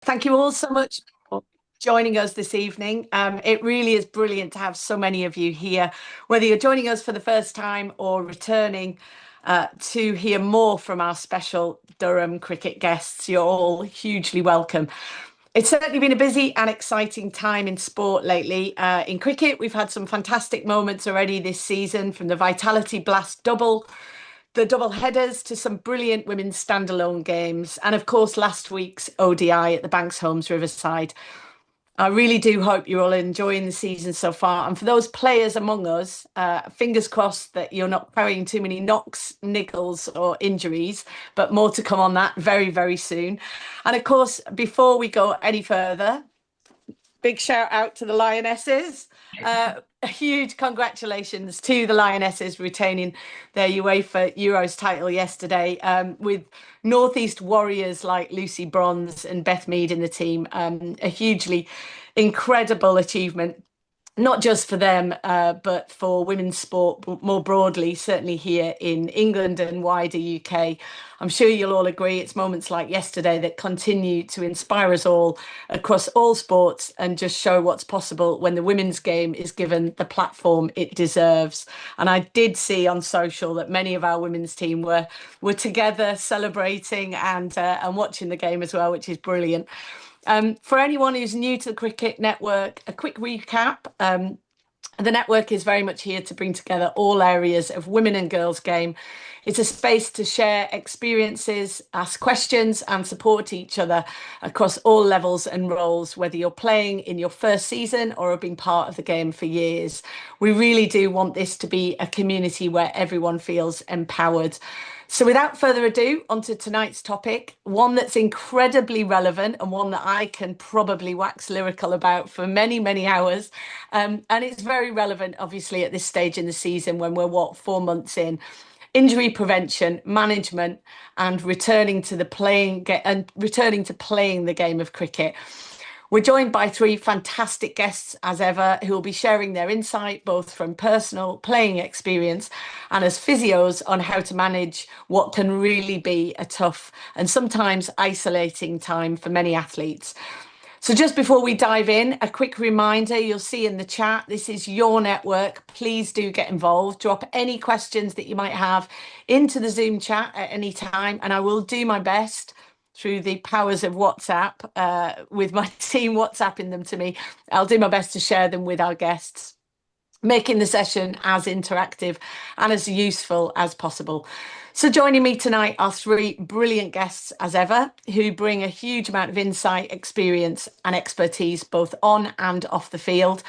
Thank you all so much for joining us this evening. It really is brilliant to have so many of you here, whether you're joining us for the first time or returning to hear more from our special Durham Cricket guests. You're all hugely welcome. It's certainly been a busy and exciting time in sport lately. In cricket, we've had some fantastic moments already this season, from the Vitality Blast double, the double headers, to some brilliant women's standalone games, and of course last week's ODI at the Banks Homes Riverside. I really do hope you're all enjoying the season so far. And for those players among us, fingers crossed that you're not carrying too many knocks, niggles, or injuries, but more to come on that very, very soon. And of course, before we go any further, big shout out to the Lionesses. A huge congratulations to the Lionesses retaining their UEFA Euros title yesterday, with Northeast warriors like Lucy Bronze and Beth Mead in the team. A hugely incredible achievement, not just for them, but for women's sport more broadly, certainly here in England and wider UK. I'm sure you'll all agree it's moments like yesterday that continue to inspire us all across all sports and just show what's possible when the women's game is given the platform it deserves. And I did see on social that many of our women's team were together celebrating and watching the game as well, which is brilliant. For anyone who's new to the Cricket Network, a quick recap. The network is very much here to bring together all areas of women and girls game. It's a space to share experiences, ask questions, and support each other across all levels and roles, whether you're playing in your first season or have been part of the game for years. We really do want this to be a community where everyone feels empowered. So without further ado, onto tonight's topic, one that's incredibly relevant and one that I can probably wax lyrical about for many, many hours. And it's very relevant, obviously, at this stage in the season when we're, 4 months in. Injury prevention, management, and returning to playing the game of cricket. We're joined by three fantastic guests, as ever, who will be sharing their insight, both from personal playing experience and as physios, on how to manage what can really be a tough and sometimes isolating time for many athletes. So just before we dive in, a quick reminder, you'll see in the chat, this is your network. Please do get involved. Drop any questions that you might have into the Zoom chat at any time, and I will do my best through the powers of WhatsApp, with my team WhatsApping them to me. I'll do my best to share them with our guests, making the session as interactive and as useful as possible. So joining me tonight are three brilliant guests, as ever, who bring a huge amount of insight, experience and expertise both on and off the field.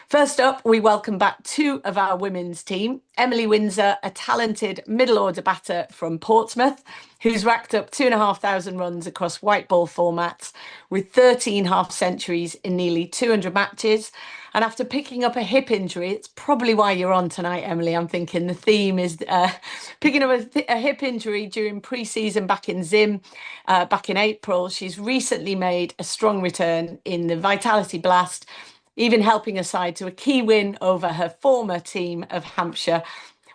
First up, we welcome back two of our women's team. Emily Windsor, a talented middle order batter from Portsmouth, who's racked up 2,500 runs across white ball formats with 13 half centuries in nearly 200 matches. And after picking up a hip injury, it's probably why you're on tonight, Emily. I'm thinking the theme is picking up a hip injury during pre-season back in Zim, back in April. She's recently made a strong return in the Vitality Blast, even helping her side to a key win over her former team of Hampshire.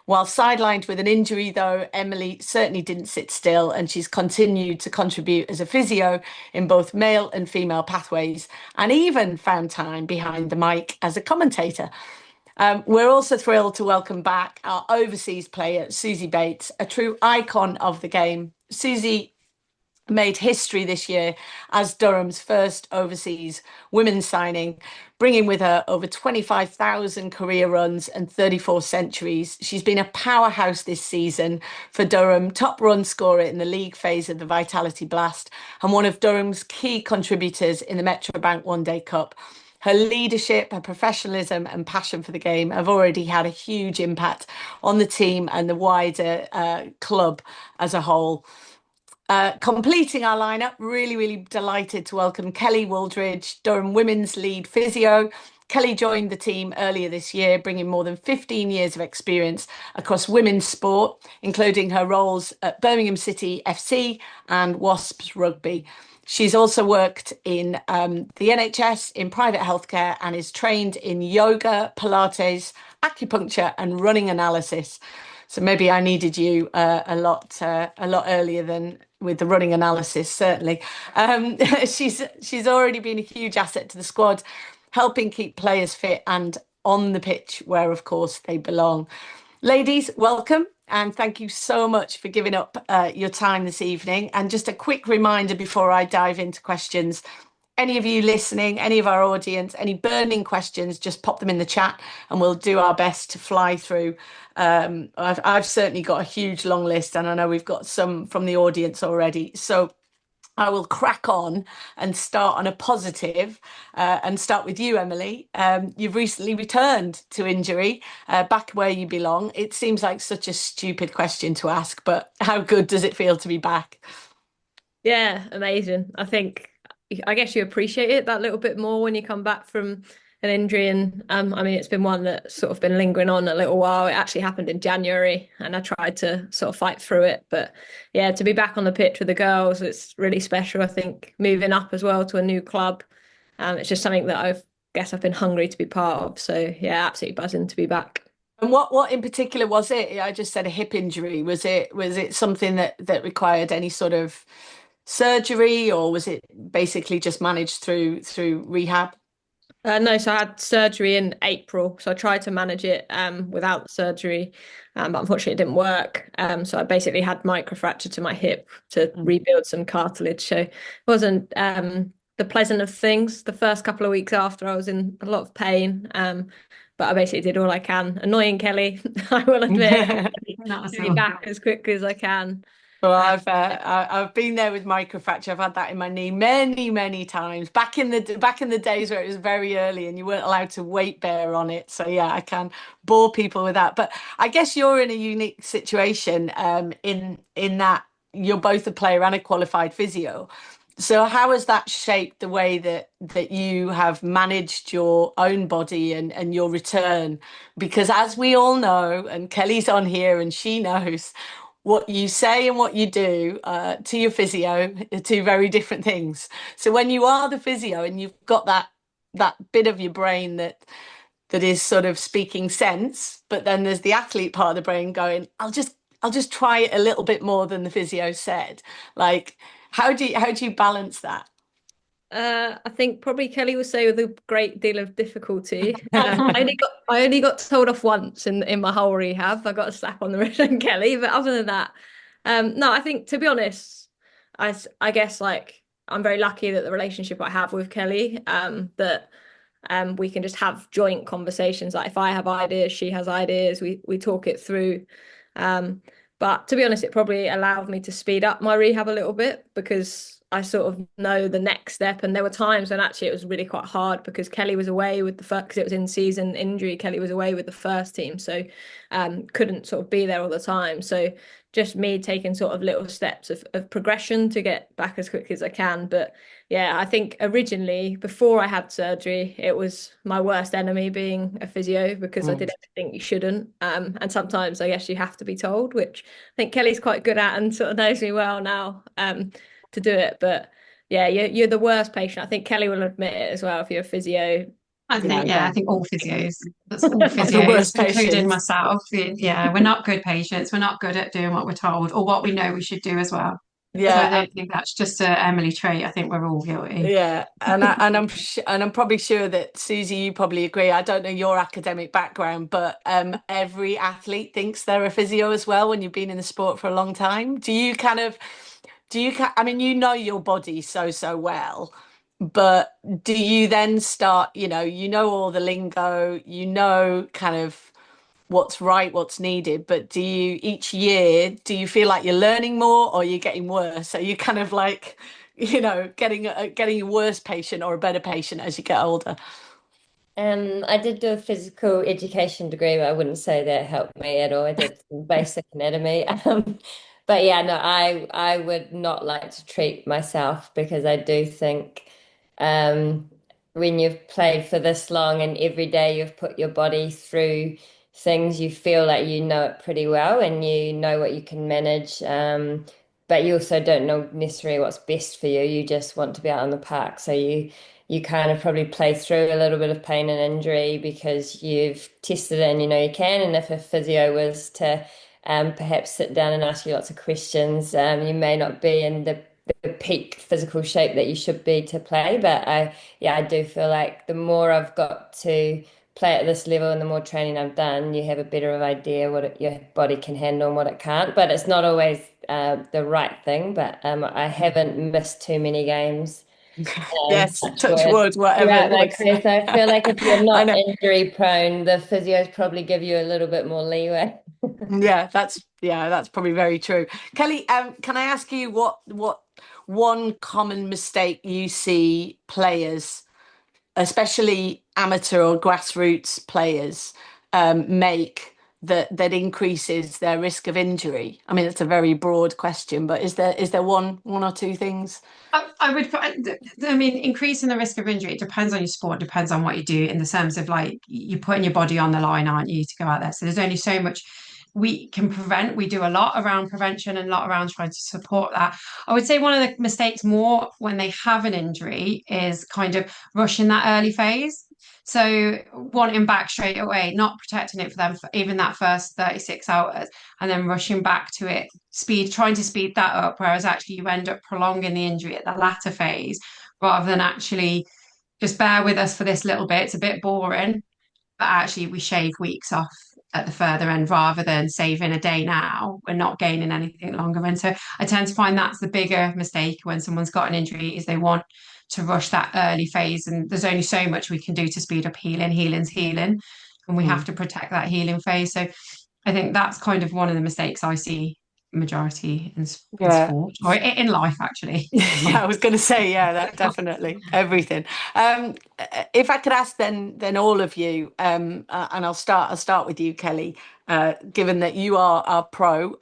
While sidelined with an injury, though, Emily certainly didn't sit still, and she's continued to contribute as a physio in both male and female pathways, and even found time behind the mic as a commentator. We're also thrilled to welcome back our overseas player, Suzie Bates, a true icon of the game. Suzie made history this year as Durham's first overseas women's signing, bringing with her over 25,000 career runs and 34 centuries. She's been a powerhouse this season for Durham, top run scorer in the league phase of the Vitality Blast, and one of Durham's key contributors in the Metrobank One Day Cup. Her leadership, her professionalism and passion for the game have already had a huge impact on the team and the wider club as a whole. Completing our lineup, really delighted to welcome Kelly Wooldridge, Durham women's lead physio. Kelly joined the team earlier this year, bringing more than 15 years of experience across women's sport, including her roles at Birmingham City FC and Wasps Rugby. She's also worked in the NHS in private healthcare and is trained in yoga, Pilates, acupuncture and running analysis. So maybe I needed you a lot earlier than with the running analysis, certainly. She's already been a huge asset to the squad, helping keep players fit and on the pitch where, of course, they belong. Ladies, welcome and thank you so much for giving up your time this evening. And just a quick reminder before I dive into questions. Any of you listening, any of our audience, any burning questions, just pop them in the chat and we'll do our best to fly through. I've certainly got a huge long list and I know we've got some from the audience already. So I will crack on and start on a positive and start with you, Emily. You've recently returned to injury, back where you belong. It seems like such a stupid question to ask, but how good does it feel to be back? Yeah, amazing. I guess you appreciate it that little bit more when you come back from an injury. And I mean, it's been one that's sort of been lingering on a little while. It actually happened in January, and I tried to sort of fight through it. But yeah, to be back on the pitch with the girls, it's really special. I think moving up as well to a new club, it's just something that I've been hungry to be part of. So yeah, absolutely buzzing to be back. And what in particular was it? I just said a hip injury. Was it something that required any sort of surgery, or was it basically just managed through rehab? No, so I had surgery in April. So I tried to manage it without surgery, but unfortunately it didn't work. So I basically had microfracture to my hip to Mm. rebuild some cartilage. So it wasn't the pleasant of things. The first couple of weeks after, I was in a lot of pain, but I basically did all I can. Annoying Kelly, I will admit, Not to at be all. back as quickly as I can. Well, Um, I've been there with microfracture. I've had that in my knee many times. Back in the days where it was very early and you weren't allowed to weight bear on it. So yeah, I can bore people with that. But I guess you're in a unique situation in that you're both a player and a qualified physio. So how has that shaped the way that you have managed your own body and your return? Because as we all know, and Kelly's on here and she knows what you say and what you do to your physio are two very different things. So when you are the physio and you've got that bit of your brain that is sort of speaking sense, but then there's the athlete part of the brain going, I'll just try it a little bit more than the physio said. Like, how do you balance that? I think probably Kelly would say with a great deal of difficulty. I only got told off once in my whole rehab. I got a slap on the wrist from Kelly, but other than that, no. I think to be honest, I guess like I'm very lucky that the relationship I have with Kelly, that we can just have joint conversations. Like if I have ideas, she has ideas. We talk it through. Um, but to be honest, it probably allowed me to speed up my rehab a little bit because I sort of know the next step. And there were times when actually it was really quite hard because Kelly was away with the first, because it was in season injury. Kelly was away with the first team, so couldn't sort of be there all the time. So just me taking sort of little steps of progression to get back as quick as I can. But yeah, I think originally, before I had surgery, it was my worst enemy being a physio because I Mm. did everything you shouldn't. And sometimes I guess you have to be told, which I think Kelly's quite good at and sort of knows me well now to do it. But yeah, you're the worst patient. I think Kelly will admit it as well if you're a physio. I think all physios, that's all The physios, worst including patients. myself. Yeah, we're not good patients. We're not good at doing what we're told or what we know we should do as well. So I Yeah, don't think that's just a Emily trait. I think we're all guilty. yeah, and I'm probably sure that Susie, you probably agree. I don't know your academic background, but every athlete thinks they're a physio as well when you've been in the sport for a long time. I mean, you know your body so well, but do you then start, you know all the lingo, you know kind of what's right, what's needed, but each year, do you feel like you're learning more or you're getting worse? Are you kind of like, getting a worse patient or a better patient as you get older? I did do a physical education degree, but I wouldn't say that helped me at all. I did some basic anatomy. But yeah, no, I would not like to treat myself because I do think um, when you've played for this long and every day you've put your body through things, you feel like you know it pretty well and you know what you can manage. But you also don't know necessarily what's best for you. You just want to be out on the park. So you kind of probably play through a little bit of pain and injury because you've tested it and you know you can. And if a physio was to perhaps sit down and ask you lots of questions. You may not be in the peak physical shape that you should be to play, but I do feel like the more I've got to play at this level and the more training I've done, you have a better idea what your body can handle and what it can't. But it's not always the right thing. But I haven't missed too many games. Yes, touch wood, whatever Throughout it my looks. career. So I feel like if you're I not know. injury prone, the physios probably give you a little bit more leeway. Yeah, that's probably very true. Kelly, can I ask you what one common mistake you see players, especially amateur or grassroots players, make that increases their risk of injury? I mean, it's a very broad question, but is there one or two things? I would put, I mean, increasing the risk of injury, it depends on your sport, depends on what you do in the terms of like you're putting your body on the line, aren't you, to go out there. So there's only so much we can prevent. We do a lot around prevention and a lot around trying to support that. I would say one of the mistakes more when they have an injury is kind of rushing that early phase. So wanting back straight away, not protecting it for them for even that first 36 hours, and then rushing back to it, trying to speed that up, whereas actually you end up prolonging the injury at the latter phase rather than actually just bear with us for this little bit. It's a bit boring, but actually we shave weeks off at the further end rather than saving a day now. We're not gaining anything longer. And so I tend to find that's the bigger mistake when someone's got an injury is they want to rush that early phase. And there's only so much we can do to speed up healing. Healing's healing. And we have to protect that healing phase. So I think that's kind of one of the mistakes I see majority in sport or in life, actually. Yeah, I was going to say, yeah, that definitely everything. If I could ask then all of you, and I'll start with you, Kelly, given that you are our pro,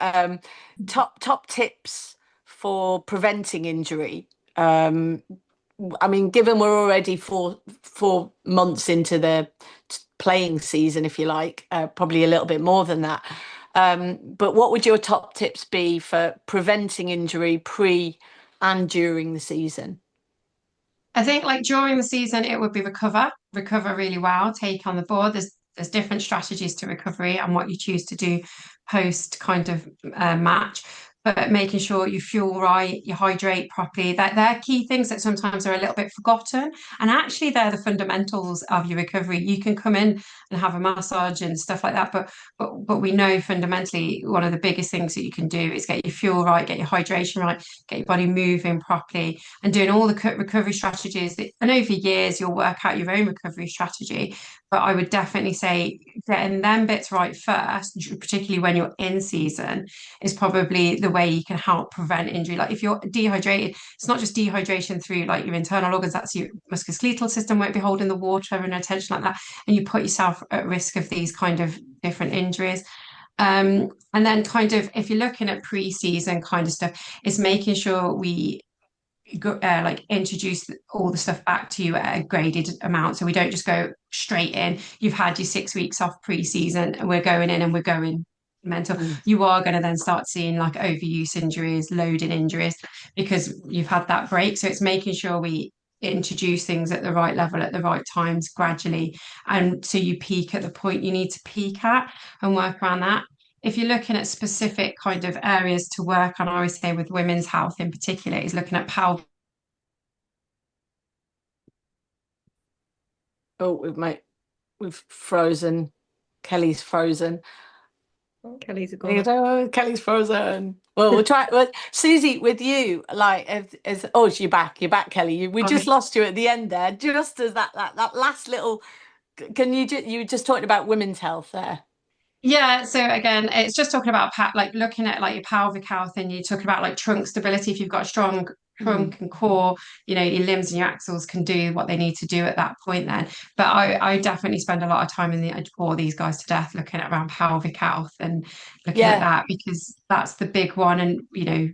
top tips for preventing injury. I mean, given we're already four months into the playing season, if you like, probably a little bit more than that. But what would your top tips be for preventing injury pre and during the season? I think like during the season, it would be recover really well, take on the board. There's different strategies to recovery and what you choose to do post kind of match, but making sure you fuel right, you hydrate properly. That they're key things that sometimes are a little bit forgotten, and actually they're the fundamentals of your recovery. You can come in and have a massage and stuff like that, but we know fundamentally one of the biggest things that you can do is get your fuel right, get your hydration right, get your body moving properly and doing all the recovery strategies that I know for years you'll work out your own recovery strategy, but I would definitely say getting them bits right first, particularly when you're in season, is probably the way you can help prevent injury. Like if you're dehydrated, it's not just dehydration through like your internal organs, that's your musculoskeletal system won't be holding the water and attention like that, and you put yourself at risk of these kind of different injuries. And then kind of if you're looking at pre-season kind of stuff, it's making sure we like introduce all the stuff back to you at a graded amount. So we don't just go straight in. You've had your 6 weeks off pre-season and we're going in and we're going mental. You are going to then start seeing like overuse injuries, loading injuries because you've had that break. So it's making sure we introduce things at the right level at the right times gradually. And so you peak at the point you need to peak at and work around that. If you're looking at specific kind of areas to work on, I always say with women's health in particular, is looking at Oh, we've frozen. Kelly's frozen. Kelly's gone. Oh, Kelly's frozen. Well, we'll try. Well, Suzie, with you, like, oh, you're back. You're back, Kelly. We just lost you at the end there, just as that last little. Can you were just talking about women's health there? Yeah, so again, it's just talking about like looking at like your pelvic health and you're talking about like trunk stability. If you've got a strong trunk and core, you know, your limbs and your axles can do what they need to do at that point then. But I definitely spend a lot of time I bore these guys to death looking at around pelvic health and looking at that because that's the big one. And, you know,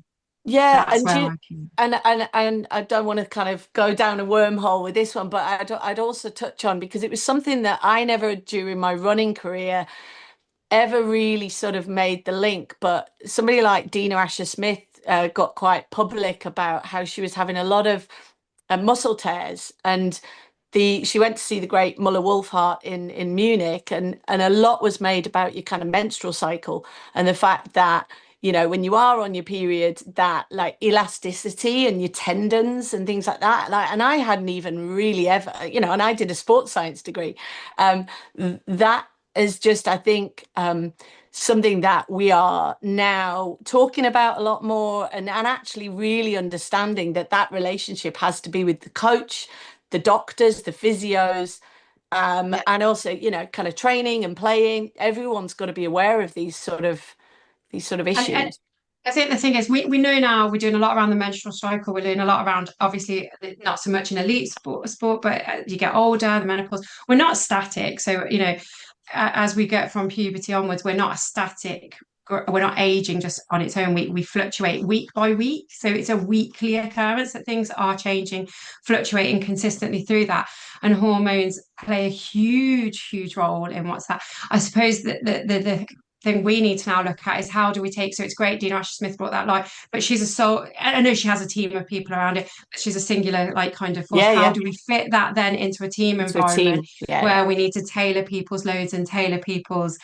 yeah, that's where and I don't want to kind of go down a wormhole with this one, but I'd also touch on because it was something that I never during my running career ever really sort of made the link, but somebody like Dina Asher-Smith got quite public about how she was having a lot of muscle tears, and she went to see the great Muller-Wolfhard in Munich, and a lot was made about your kind of menstrual cycle and the fact that, you know, when you are on your period, that like elasticity and your tendons and things like that. Like, and I hadn't even really ever, you know, and I did a sports science degree. That is just, I think, something that we are now talking about a lot more, and actually really understanding that that relationship has to be with the coach, the doctors, the physios, and also, you know, kind of training and playing. Everyone's got to be aware of these sort of issues. And I think the thing is, we know now we're doing a lot around the menstrual cycle. We're doing a lot around, obviously, not so much in elite sport, but you get older, the menopause. We're not static. So, you know, as we get from puberty onwards, we're not a static. We're not aging just on its own. We fluctuate week by week. So it's a weekly occurrence that things are changing, fluctuating consistently through that. And hormones play a huge role in what's that. I suppose that the thing we need to now look at is how do we take, so it's great Dina Asher-Smith brought that light, but she's a soul, I know she has a team of people around it, but she's a singular like kind of force. How do we fit that then into a team environment where we need to tailor people's loads and tailor people's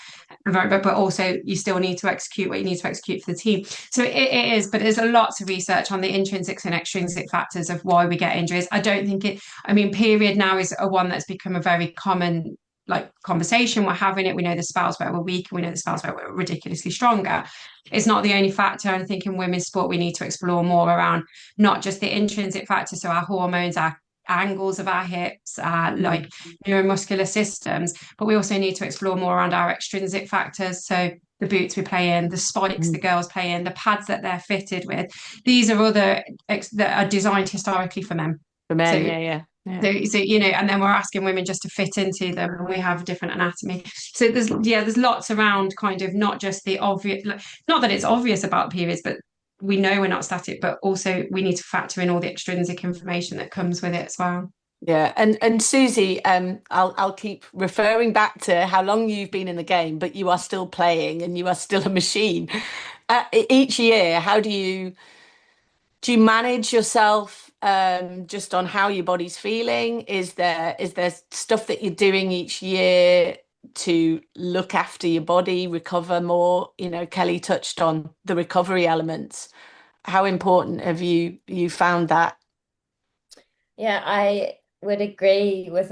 environment, but also you still need to execute what you need to execute for the team. So it is, but there's a lot of research on the intrinsic and extrinsic factors of why we get injuries. I don't think period now is a one that's become a very common like conversation we're having. We know the spells where we're weak, and we know the spells where we're ridiculously stronger. It's not the only factor. And I think in women's sport we need to explore more around not just the intrinsic factors, so our hormones, our angles of our hips, like neuromuscular systems, but we also need to explore more around our extrinsic factors, so the boots we play in, the spikes the girls play in, the pads that they're fitted with. These are other that are designed historically for men. For men, yeah. So you know, and then we're asking women just to fit into them, and we have different anatomy. So there's lots around kind of not just the obvious, not that it's obvious about periods, but we know we're not static, but also we need to factor in all the extrinsic information that comes with it as well. Yeah, and Suzie, I'll keep referring back to how long you've been in the game, but you are still playing and you are still a machine. Each year, how do you manage yourself just on how your body's feeling? Is there stuff that you're doing each year to look after your body, recover more? You know, Kelly touched on the recovery elements. How important have you found that? Yeah, I would agree with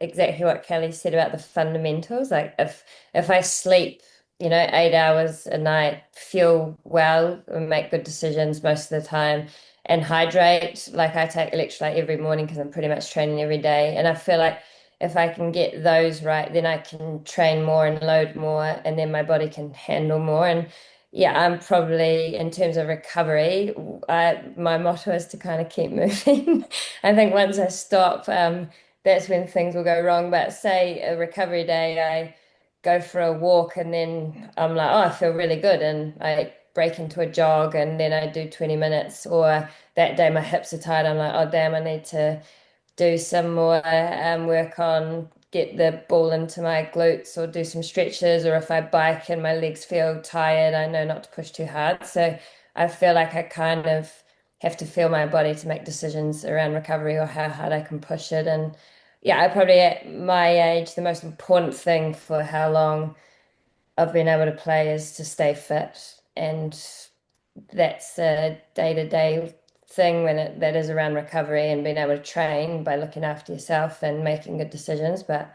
exactly what Kelly said about the fundamentals. Like if I sleep, 8 hours a night, feel well, and make good decisions most of the time, and hydrate. Like I take electrolyte every morning because I'm pretty much training every day. And I feel like if I can get those right, then I can train more and load more, and then my body can handle more. And yeah, I'm probably, in terms of recovery, my motto is to kind of keep moving. I think once I stop, that's when things will go wrong. But say a recovery day, I go for a walk and then I'm like, oh, I feel really good. And I break into a jog and then I do 20 minutes. Or that day my hips are tight, I'm like, oh, damn, I need to do some more work on get the ball into my glutes or do some stretches. Or if I bike and my legs feel tired, I know not to push too hard. So I feel like I kind of have to feel my body to make decisions around recovery or how hard I can push it. And yeah, I probably at my age, the most important thing for how long I've been able to play is to stay fit. And that's a day-to-day thing that is around recovery and being able to train by looking after yourself and making good decisions. But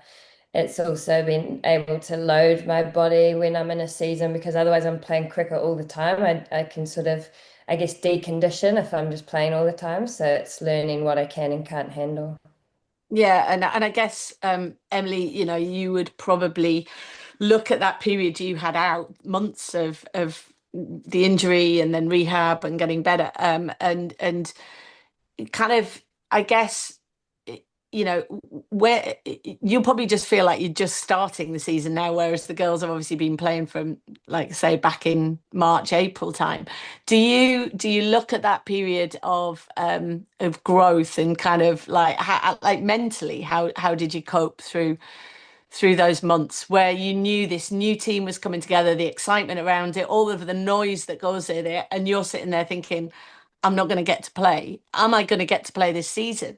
it's also been able to load my body when I'm in a season, because otherwise I'm playing cricket all the time. I can sort of, I guess, decondition if I'm just playing all the time. So it's learning what I can and can't handle. Yeah, and I guess Emily, you would probably look at that period you had out, months of the injury and then rehab and getting better, and kind of, I guess, where you'll probably just feel like you're just starting the season now, whereas the girls have obviously been playing from, like, say, back in March, April time. Do you look at that period of growth and kind of like mentally, how did you cope through those months where you knew this new team was coming together, the excitement around it, all of the noise that goes in it, and you're sitting there thinking, I'm not going to get to play. Am I going to get to play this season?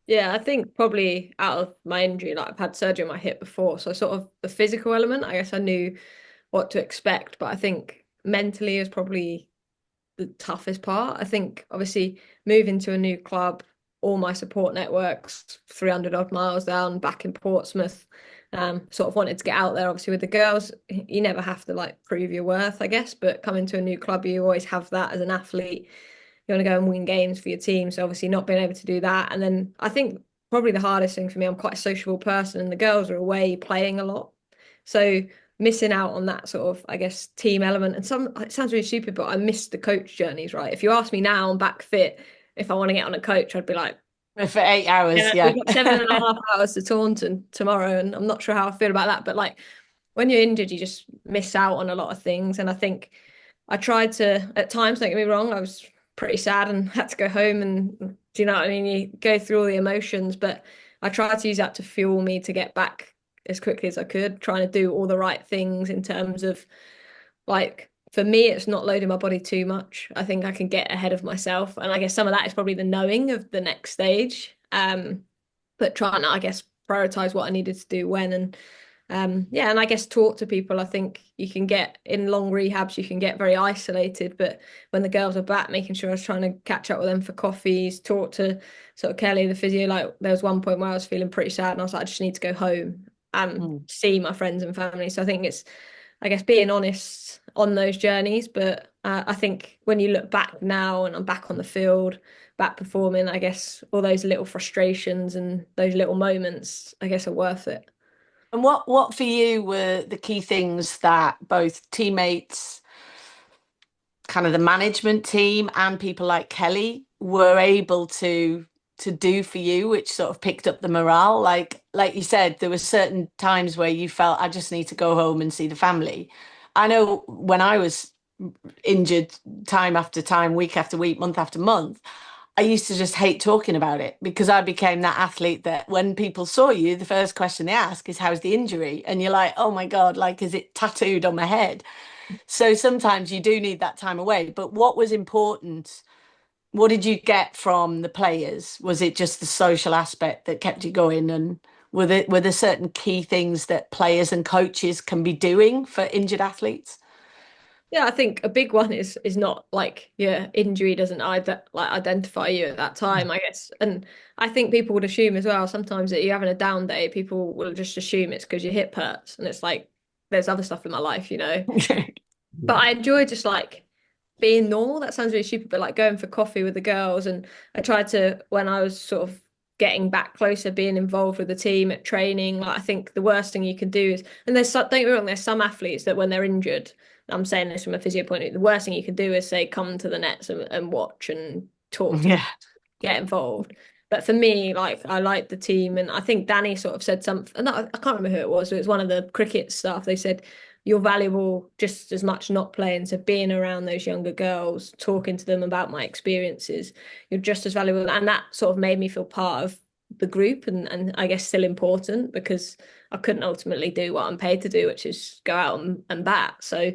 Yeah, I think probably out of my injury, like I've had surgery on my hip before, so sort of the physical element, I guess I knew what to expect, but I think mentally is probably the toughest part. I think obviously moving to a new club, all my support networks, 300 odd miles down, back in Portsmouth, sort of wanted to get out there. Obviously with the girls, you never have to like prove your worth, I guess, but coming to a new club, you always have that as an athlete. You want to go and win games for your team. So obviously not being able to do that. And then I think probably the hardest thing for me, I'm quite a sociable person and the girls are away playing a lot. So missing out on that sort of, I guess, team element. And some, it sounds really stupid, but I missed the coach journeys, right? If you ask me now, I'm back fit. If I want to get on a coach, I'd be like, For 8 hours, yeah, yeah. we've got 7.5 hours to Taunton tomorrow. And I'm not sure how I feel about that. But like when you're injured, you just miss out on a lot of things. And I think I tried to, at times, don't get me wrong, I was pretty sad and had to go home. And do you know what I mean? You go through all the emotions, but I tried to use that to fuel me to get back as quickly as I could, trying to do all the right things in terms of like, for me, it's not loading my body too much. I think I can get ahead of myself. And I guess some of that is probably the knowing of the next stage. But trying to, I guess, prioritize what I needed to do when. And yeah, and I guess talk to people. I think you can get in long rehabs, you can get very isolated. But when the girls are back, making sure I was trying to catch up with them for coffees, talk to sort of Kelly, the physio. Like there was one point where I was feeling pretty sad and I was like, I just need to go home and see my friends and family. So I think it's, I guess, being honest on those journeys. But I think when you look back now and I'm back on the field, back performing, I guess all those little frustrations and those little moments, I guess, are worth it. And what for you were the key things that both teammates, kind of the management team, and people like Kelly were able to do for you, which sort of picked up the morale? Like you said, there were certain times where you felt I just need to go home and see the family. I know when I was injured time after time, week after week, month after month, I used to just hate talking about it because I became that athlete that when people saw you, the first question they ask is, how's the injury? And you're like, oh my God, like, is it tattooed on my head? So sometimes you do need that time away. But what was important? What did you get from the players? Was it just the social aspect that kept you going? And were there certain key things that players and coaches can be doing for injured athletes? Yeah, I think a big one is not like your injury doesn't either like identify you at that time, I guess. And I think people would assume as well sometimes that you're having a down day, people will just assume it's because your hip hurts. And it's like there's other stuff in my life, you know. But I enjoy just like being normal. That sounds really stupid, but like going for coffee with the girls. And I tried to, when I was sort of getting back closer, being involved with the team at training. Like I think the worst thing you can do is, and don't get me wrong, there's some athletes that when they're injured, I'm saying this from a physio point of view, the worst thing you can do is say, come to the nets and watch and talk to Yeah. get involved. But for me, like I like the team, and I think Danny sort of said something, and I can't remember who it was. It was one of the cricket staff. They said you're valuable just as much not playing. So being around those younger girls, talking to them about my experiences, you're just as valuable. And that sort of made me feel part of the group and I guess still important because I couldn't ultimately do what I'm paid to do, which is go out and bat. So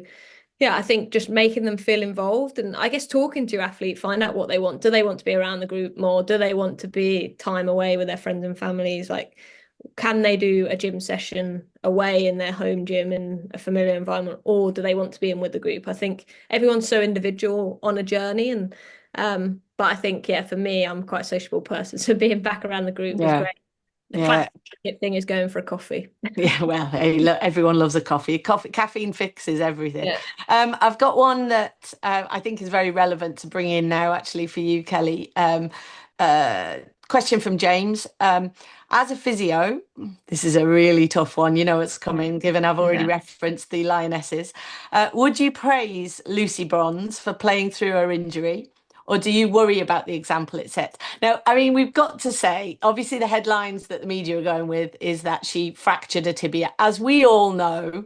yeah, I think just making them feel involved and I guess talking to your athlete, find out what they want. Do they want to be around the group more? Do they want to be time away with their friends and families? Like, can they do a gym session away in their home gym in a familiar environment, or do they want to be in with the group? I think everyone's so individual on a journey, and but I think yeah, for me, I'm quite a sociable person, so being back around the group was Yeah. great. The Yeah. classic thing is going for a coffee. Yeah, well, hey, look, everyone loves a coffee. Caffeine fixes everything. Yeah. I've got one that I think is very relevant to bring in now, actually, for you, Kelly. Question from James. As a physio, this is a really tough one. You know it's coming, given I've already referenced the Lionesses. Would you praise Lucy Bronze for playing through her injury? Or do you worry about the example it sets? Now, I mean, we've got to say, obviously, the headlines that the media are going with is that she fractured a tibia. As we all know,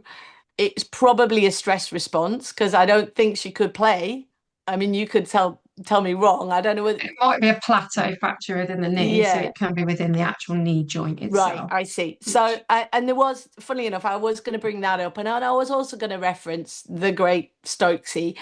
it's probably a stress response because I don't think she could play. I mean, you could tell tell me wrong. I don't know whether, It might be a plateau fracture within the knee, so yeah. it can be within the actual knee joint Right, itself. I see. So, and there was, funnily enough, I was going to bring that up, and I was also going to reference the great Stokesy.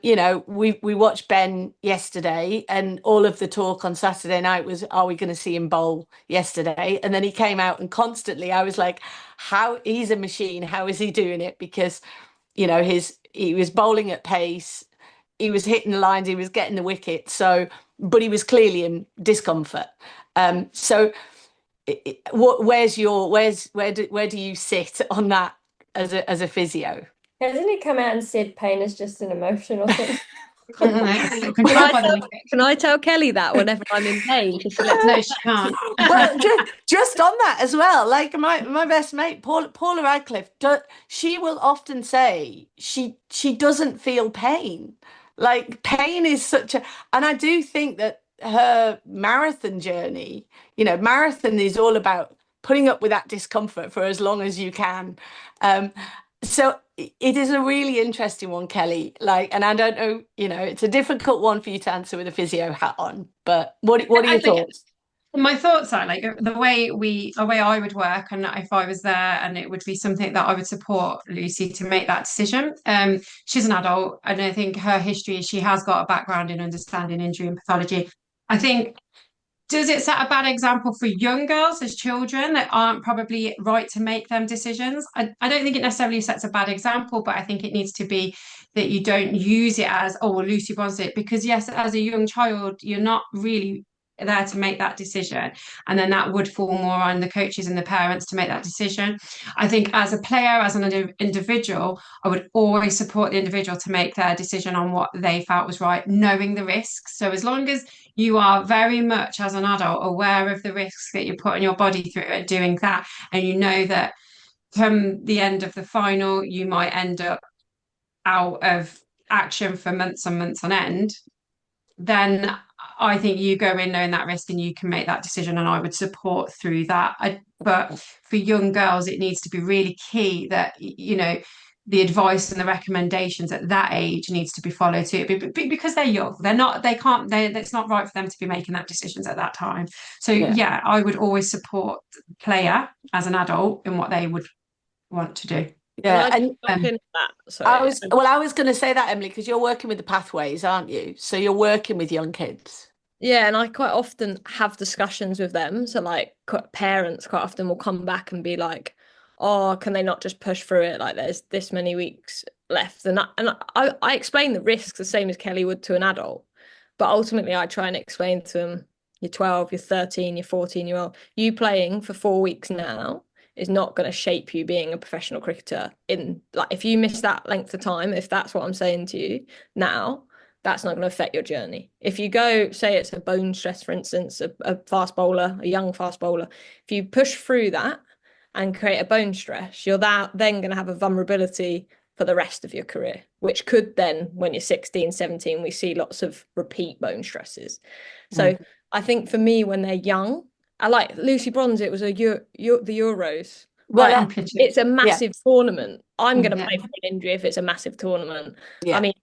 You know, we watched Ben yesterday, and all of the talk on Saturday night was, are we going to see him bowl yesterday? And then he came out, and constantly I was like, how, he's a machine. How is he doing it? Because, you know, he was bowling at pace, he was hitting the lines, he was getting the wicket. So, but he was clearly in discomfort. So where do you sit on that as a physio? Hasn't he come out and said pain is just an emotion or something? Can I tell Kelly that whenever I'm in pain? No, she can't. Well, just on that as well, like my best mate, Paula Radcliffe, she will often say she doesn't feel pain. Like pain is such a, and I do think that her marathon journey, you know, marathon is all about putting up with that discomfort for as long as you can. So it is a really interesting one, Kelly. Like, and I don't know, you know, it's a difficult one for you to answer with a physio hat on. But what are your thoughts? My thoughts are like the way I would work, and if I was there, and it would be something that I would support Lucy to make that decision. She's an adult, and I think her history, she has got a background in understanding injury and pathology. I think, does it set a bad example for young girls as children that aren't probably right to make them decisions? I don't think it necessarily sets a bad example, but I think it needs to be that you don't use it as, oh, well, Lucy wants it. Because yes, as a young child, you're not really there to make that decision. And then that would fall more on the coaches and the parents to make that decision. I think as a player, as an individual, I would always support the individual to make their decision on what they felt was right, knowing the risks. So as long as you are very much as an adult aware of the risks that you're putting your body through and doing that, and you know that come the end of the final, you might end up out of action for months and months on end, then I think you go in knowing that risk and you can make that decision, and I would support through that. But for young girls, it needs to be really key that, you know, the advice and the recommendations at that age needs to be followed too, because they're young. It's not right for them to be making that decisions at that time. So yeah, I would always support the player as an adult in what they would want to do. Yeah, and I was going to say that, Emily, because you're working with the pathways, aren't you? So you're working with young kids. Yeah, and I quite often have discussions with them. So like parents quite often will come back and be like, oh, can they not just push through it? Like there's this many weeks left. And I explain the risks the same as Kelly would to an adult. But ultimately I try and explain to them, you're 12, you're 13, you're 14-year-old. You playing for 4 weeks now is not going to shape you being a professional cricketer. In like, if you miss that length of time, if that's what I'm saying to you now, that's not going to affect your journey. If you go, say it's a bone stress, for instance, a fast bowler, a young fast bowler, if you push through that and create a bone stress, you're then going to have a vulnerability for the rest of your career, which could then, when you're 16, 17, we see lots of repeat bone stresses. So I think for me, when they're young, I like Lucy Bronze, it was the Euros. Well, it's a massive tournament. I'm going to play for an injury if it's a massive tournament. I mean,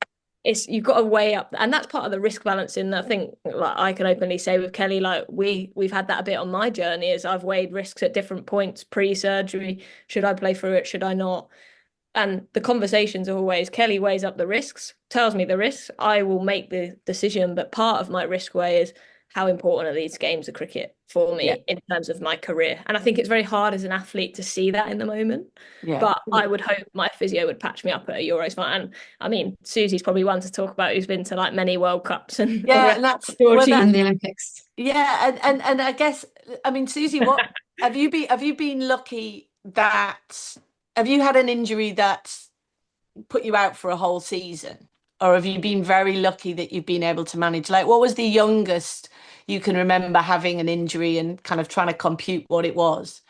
you've got to weigh up, and that's part of the risk balancing. I think, like I can openly say with Kelly, like we've had that a bit on my journey, as I've weighed risks at different points pre-surgery. Should I play through it? Should I not? And the conversations are always, Kelly weighs up the risks, tells me the risks. I will make the decision, but part of my risk weigh is, how important are these games of cricket for me in terms of my career? And I think it's very hard as an athlete to see that in the moment. But I would hope my physio would patch me up at a Euros final. And I mean, Susie's probably one to talk about, who's been to like many World Cups and and that's and the Olympics. Yeah, and I guess, I mean, Suzie, what have you been lucky that, have you had an injury that's put you out for a whole season? Or have you been very lucky that you've been able to manage? Like, what was the youngest you can remember having an injury and kind of trying to compute what it was?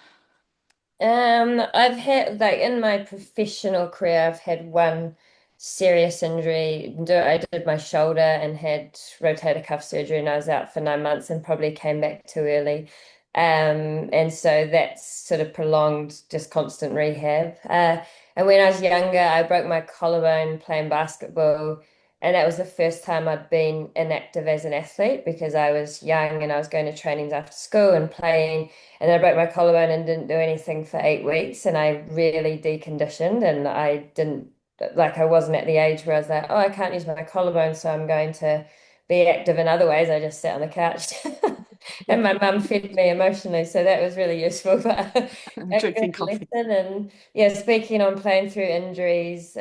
I've had, like, in my professional career, I've had one serious injury. I did my shoulder and had rotator cuff surgery, and I was out for 9 months and probably came back too early. And so that's sort of prolonged just constant rehab. And when I was younger, I broke my collarbone playing basketball. And that was the first time I'd been inactive as an athlete because I was young and I was going to trainings after school and playing. And then I broke my collarbone and didn't do anything for 8 weeks. And I really deconditioned and I didn't, like, I wasn't at the age where I was like, oh, I can't use my collarbone, so I'm going to be active in other ways. I just sat on the couch and my mum fed me emotionally. So that was really useful, but a Drinking good coffee. lesson. And yeah, speaking on playing through injuries,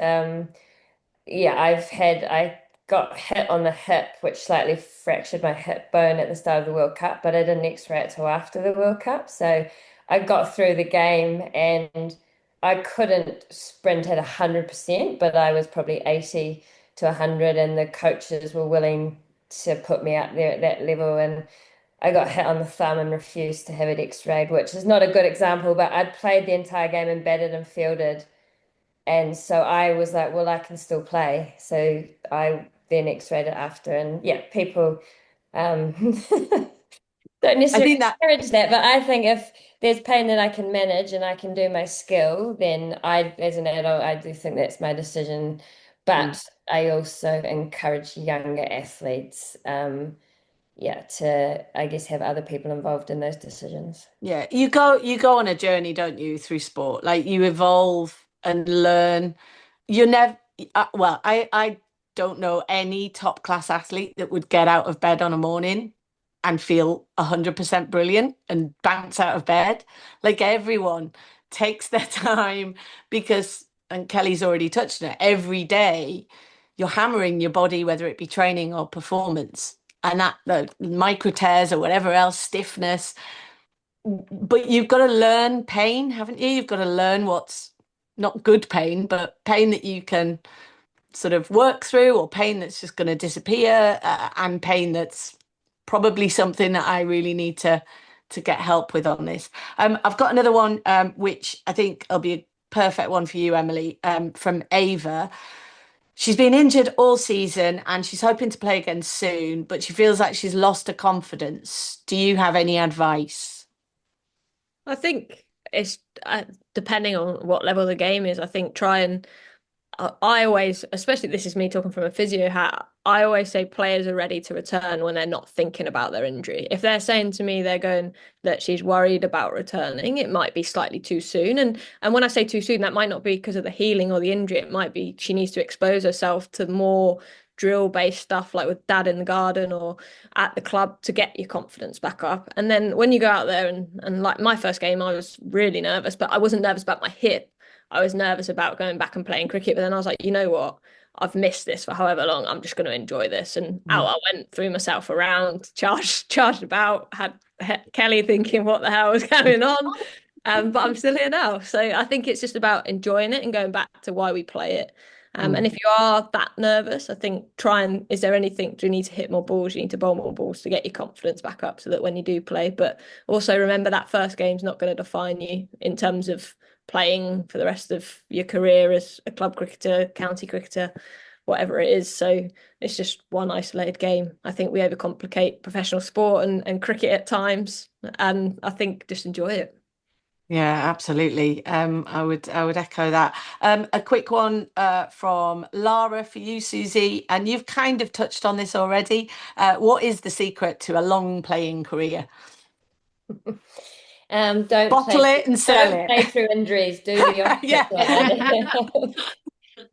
yeah, I got hit on the hip, which slightly fractured my hip bone at the start of the World Cup, but I didn't X-ray it till after the World Cup. So I got through the game and I couldn't sprint at 100%, but I was probably 80 to 100, and the coaches were willing to put me out there at that level. And I got hit on the thumb and refused to have it X-rayed, which is not a good example, but I'd played the entire game and batted and fielded. And so I was like, well, I can still play. So I then X-rayed it after. And yeah, people um, don't I necessarily think that encourage that. But I think if there's pain that I can manage and I can do my skill, then as an adult, I do think that's my decision. But I also encourage younger athletes, yeah, to, I guess, have other people involved in those decisions. Yeah, you go on a journey, don't you, through sport? Like you evolve and learn. You never well, I don't know any top class athlete that would get out of bed on a morning and feel 100% brilliant and bounce out of bed. Like everyone takes their time because, and Kelly's already touched on it, every day you're hammering your body, whether it be training or performance. And that the micro tears or whatever else, stiffness, but you've got to learn pain, haven't you? You've got to learn what's not good pain, but pain that you can sort of work through, or pain that's just going to disappear, and pain that's probably something that I really need to get help with on this. I've got another one, which I think will be a perfect one for you, Emily, from Ava. She's been injured all season and she's hoping to play again soon, but she feels like she's lost her confidence. Do you have any advice? I think it's depending on what level the game is. I think try and I always, especially this is me talking from a physio hat, I always say players are ready to return when they're not thinking about their injury. If they're saying to me they're going that she's worried about returning, it might be slightly too soon. And when I say too soon, that might not be because of the healing or the injury. It might be she needs to expose herself to more drill-based stuff like with dad in the garden or at the club to get your confidence back up. And then when you go out there and like my first game, I was really nervous, but I wasn't nervous about my hip. I was nervous about going back and playing cricket, but then I was like, you know what? I've missed this for however long. I'm just going to enjoy this. And out I went, threw myself around, charged about, had Kelly thinking, what the hell is going on? But I'm still here now. So I think it's just about enjoying it and going back to why we play it. And if you are that nervous, I think is there anything, do you need to hit more balls? You need to bowl more balls to get your confidence back up so that when you do play, but also remember that first game's not going to define you in terms of playing for the rest of your career as a club cricketer, county cricketer, whatever it is. So it's just one isolated game. I think we overcomplicate professional sport and cricket at times, and I think just enjoy it. Yeah, absolutely. I would echo that. A quick one from Lara for you, Suzie, and you've kind of touched on this already. What is the secret to a long playing career? Don't Bottle it and sell don't it. play through injuries. Do the Yeah. opposite.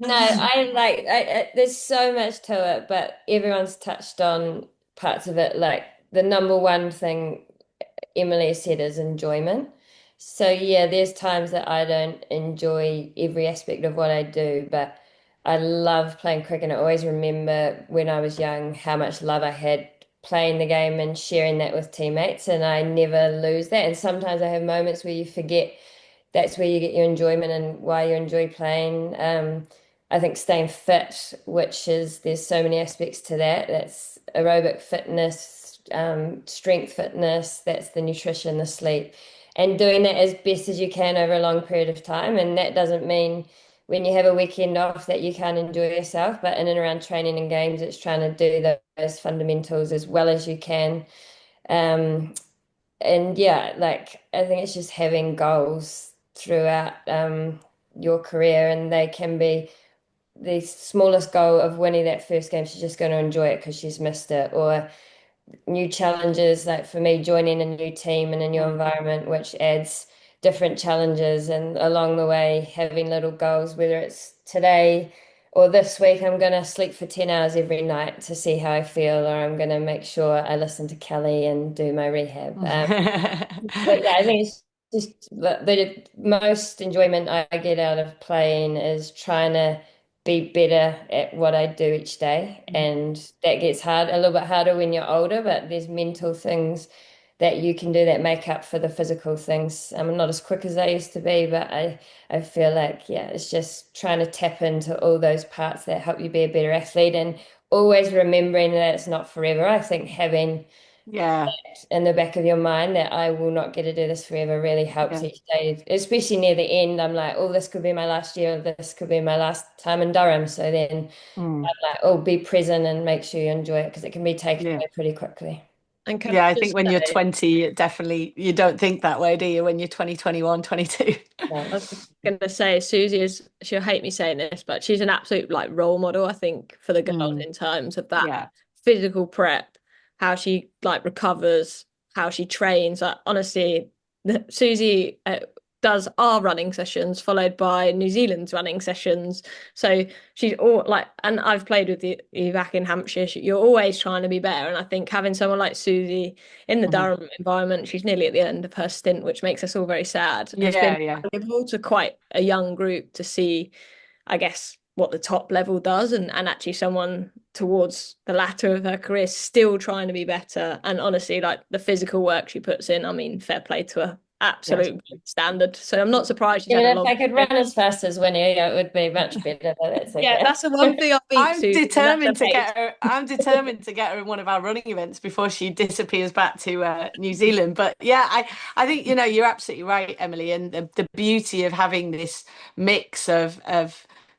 No, there's so much to it, but everyone's touched on parts of it. Like the number one thing Emily said is enjoyment. So yeah, there's times that I don't enjoy every aspect of what I do, but I love playing cricket. And I always remember when I was young how much love I had playing the game and sharing that with teammates, and I never lose that. And sometimes I have moments where you forget that's where you get your enjoyment and why you enjoy playing. I think staying fit, which is there's so many aspects to that. That's aerobic fitness, strength fitness, that's the nutrition, the sleep, and doing that as best as you can over a long period of time. And that doesn't mean when you have a weekend off that you can't enjoy yourself, but in and around training and games, it's trying to do those fundamentals as well as you can. Um, and yeah, like I think it's just having goals throughout your career, and they can be the smallest goal of winning that first game, she's just going to enjoy it because she's missed it. Or new challenges, like for me, joining a new team and a new environment, which adds different challenges, and along the way having little goals, whether it's today or this week, I'm going to sleep for 10 hours every night to see how I feel, or I'm going to make sure I listen to Kelly and do my rehab. But yeah, I think it's just the most enjoyment I get out of playing is trying to be better at what I do each day. And that gets a little bit harder when you're older, but there's mental things that you can do that make up for the physical things. I'm not as quick as I used to be, but I feel like, yeah, it's just trying to tap into all those parts that help you be a better athlete, and always remembering that it's not forever. I think having in the back of your mind that I will not get to do this forever really helps each day, especially near the end. I'm like, oh, this could be my last year, this could be my last time in Durham. So then I'm like, oh, be present and make sure you enjoy it, because it can be taken away pretty quickly. And yeah, I think when you're 20, definitely you don't think that way, do you? When you're 20, 21, 22. I was going to say, Suzie she'll hate me saying this, but she's an absolute like role model, I think, for the girls in terms of that physical prep, how she like recovers, how she trains. Like, honestly, Suzie does our running sessions followed by New Zealand's running sessions. So she's all like, and I've played with you back in Hampshire. You're always trying to be better. And I think having someone like Suzie in the Durham environment, she's nearly at the end of her stint, which makes us all very sad. It's been valuable to quite a young group to see, I guess, what the top level does, and actually someone towards the latter of her career still trying to be better. And honestly, like the physical work she puts in, I mean, fair play to her. Absolute standard. So I'm not surprised she's had a long. If I could run as fast as Winnie, it would be much better. But that's okay. Yeah, that's the one thing I'm determined to get her. I'm determined to get her in one of our running events before she disappears back to New Zealand. But yeah, I think you're absolutely right, Emily, and the beauty of having this mix of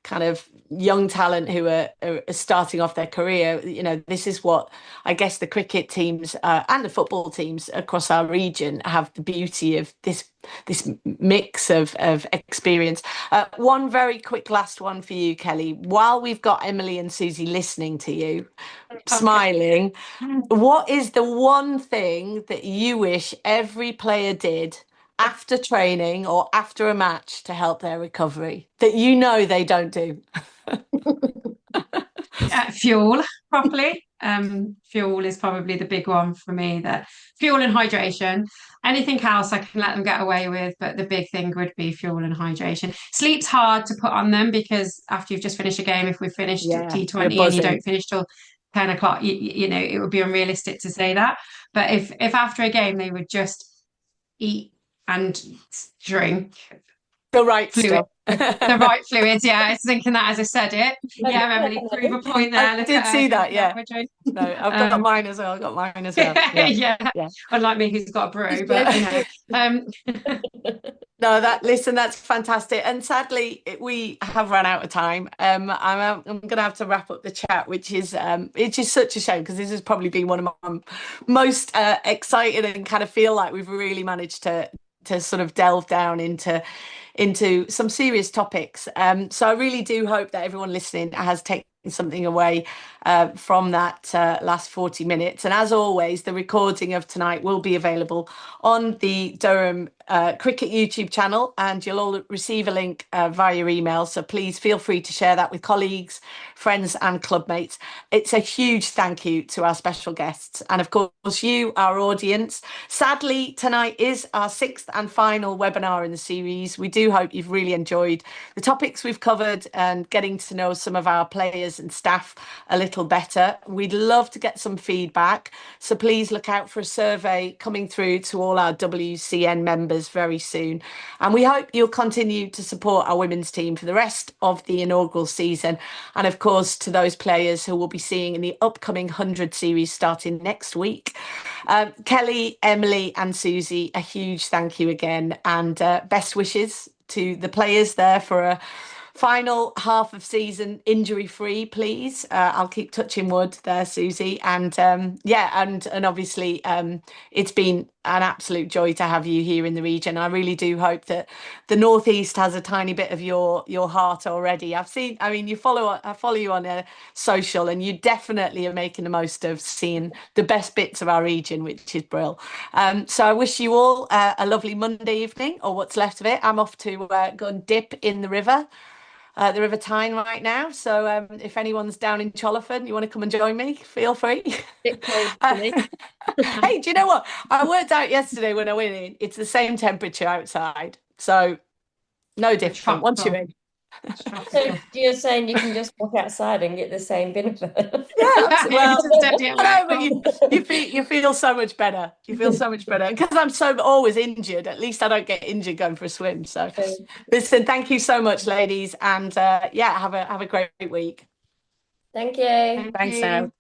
kind of young talent who are starting off their career. This is what I guess the cricket teams and the football teams across our region have, the beauty of this mix of experience. One very quick last one for you, Kelly. While we've got Emily and Suzie listening to you, smiling, what is the one thing that you wish every player did after training or after a match to help their recovery that they don't do? Fuel properly. Fuel is probably the big one for me. That fuel and hydration. Anything else I can let them get away with, but the big thing would be fuel and hydration. Sleep's hard to put on them because after you've just finished a game, if we've finished T20 and you don't finish till 10 o'clock, it would be unrealistic to say that. But if after a game they would just eat and drink the right fluid, the right fluids. Yeah, I was thinking that as I said it. Yeah, Emily, prove a point there. I did see that. Yeah, no, I've got mine as well. Yeah. Unlike me, who's got a brew, but No, that's fantastic. And sadly, we have run out of time. I'm going to have to wrap up the chat, which is it's just such a shame because this has probably been one of my most excited and kind of feel like we've really managed to sort of delve down into some serious topics. So I really do hope that everyone listening has taken something away from that last 40 minutes. And as always, the recording of tonight will be available on the Durham Cricket YouTube channel, and you'll all receive a link via email. So please feel free to share that with colleagues, friends and clubmates. It's a huge thank you to our special guests and of course you, our audience. Sadly, tonight is our 6th and final webinar in the series. We do hope you've really enjoyed the topics we've covered and getting to know some of our players and staff a little better. We'd love to get some feedback, so please look out for a survey coming through to all our WCN members very soon, and we hope you'll continue to support our women's team for the rest of the inaugural season, and of course to those players who we'll be seeing in the upcoming 100 series starting next week. Kelly, Emily and Suzie, a huge thank you again, and best wishes to the players there for a final half of season injury free, please. I'll keep touching wood there, Suzie. And and obviously it's been an absolute joy to have you here in the region. I really do hope that the Northeast has a tiny bit of your heart already. I've seen, I mean, I follow you on social, and you definitely are making the most of seeing the best bits of our region, which is brilliant. So I wish you all a lovely Monday evening, or what's left of it. I'm off to go and dip in the River Tyne right now. So if anyone's down in Chollerford, you want to come and join me, feel free. Bit cold for me. Hey, do you know what? I worked out yesterday when I went in, it's the same temperature outside. So no different once you're in. So you're saying you can just walk outside and get the same benefit? Yeah, well, Just don't do it like but you feel so much better. You feel so much better because I'm so always injured. At least I don't get injured going for a swim. So, listen, thank you so much, ladies, and yeah, have a great week. Thank you. Thanks, now.